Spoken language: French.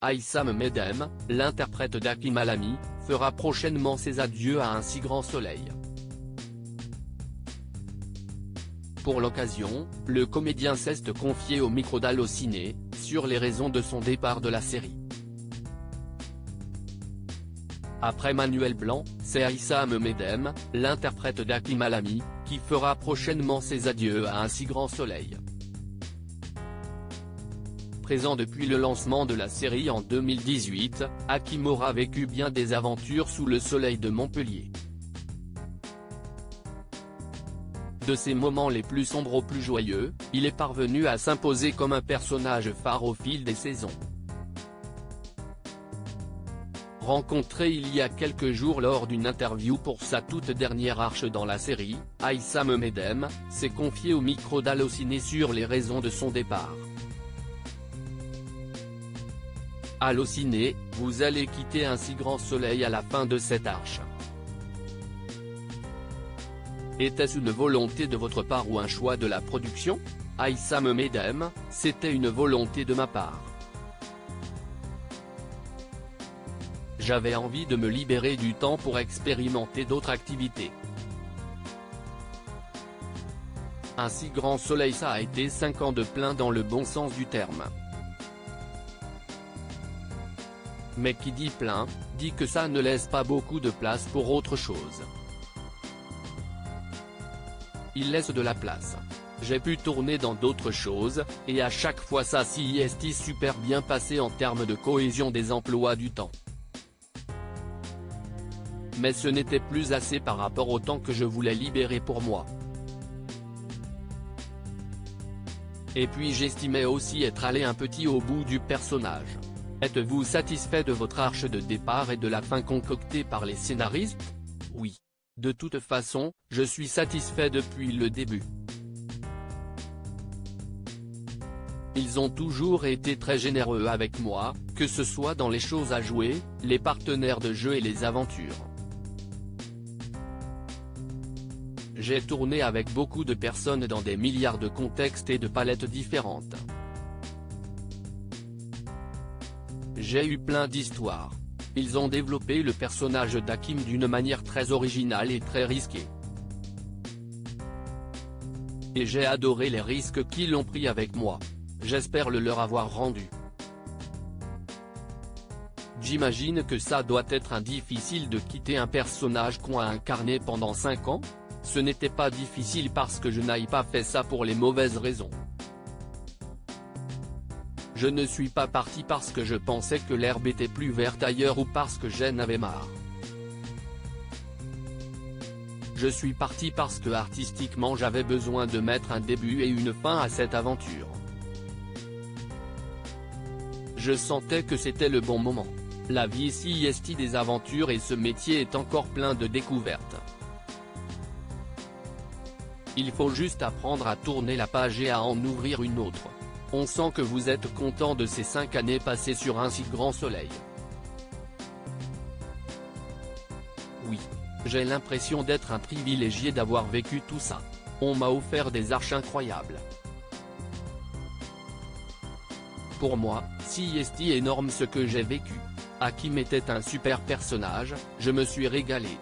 Aïssam Medem, l'interprète d'Hakim Alami, fera prochainement ses adieux à un si grand soleil. Pour l'occasion, le comédien s'est confié au micro d'Allociné, sur les raisons de son départ de la série. Après Manuel Blanc, c'est Aïssam Medem, l'interprète d'Hakim Alami, qui fera prochainement ses adieux à un si grand soleil. Présent depuis le lancement de la série en 2018, Hakim aura vécu bien des aventures sous le soleil de Montpellier. De ses moments les plus sombres aux plus joyeux, il est parvenu à s'imposer comme un personnage phare au fil des saisons. Rencontré il y a quelques jours lors d'une interview pour sa toute dernière arche dans la série, Aïssam Medem s'est confié au micro d'Allociné sur les raisons de son départ. Allociné, vous allez quitter un si grand soleil à la fin de cette arche. Était-ce une volonté de votre part ou un choix de la production? Aïssam Medem, c'était une volonté de ma part. J'avais envie de me libérer du temps pour expérimenter d'autres activités. Un si grand soleil, ça a été 5 ans de plein dans le bon sens du terme. Mais qui dit plein, dit que ça ne laisse pas beaucoup de place pour autre chose. Il laisse de la place. J'ai pu tourner dans d'autres choses, et à chaque fois ça s'y est super bien passé en termes de cohésion des emplois du temps. Mais ce n'était plus assez par rapport au temps que je voulais libérer pour moi. Et puis j'estimais aussi être allé un petit au bout du personnage. Êtes-vous satisfait de votre arche de départ et de la fin concoctée par les scénaristes? Oui. De toute façon, je suis satisfait depuis le début. Ils ont toujours été très généreux avec moi, que ce soit dans les choses à jouer, les partenaires de jeu et les aventures. J'ai tourné avec beaucoup de personnes dans des milliards de contextes et de palettes différentes. J'ai eu plein d'histoires. Ils ont développé le personnage d'Hakim d'une manière très originale et très risquée. Et j'ai adoré les risques qu'ils ont pris avec moi. J'espère le leur avoir rendu. J'imagine que ça doit être difficile de quitter un personnage qu'on a incarné pendant 5 ans. Ce n'était pas difficile parce que je n'ai pas fait ça pour les mauvaises raisons. Je ne suis pas parti parce que je pensais que l'herbe était plus verte ailleurs ou parce que j'en avais marre. Je suis parti parce que artistiquement j'avais besoin de mettre un début et une fin à cette aventure. Je sentais que c'était le bon moment. La vie ici est des aventures et ce métier est encore plein de découvertes. Il faut juste apprendre à tourner la page et à en ouvrir une autre. On sent que vous êtes content de ces 5 années passées sur un si grand soleil. Oui. J'ai l'impression d'être un privilégié d'avoir vécu tout ça. On m'a offert des arches incroyables. Pour moi, c'est énorme ce que j'ai vécu. Hakim était un super personnage, je me suis régalé.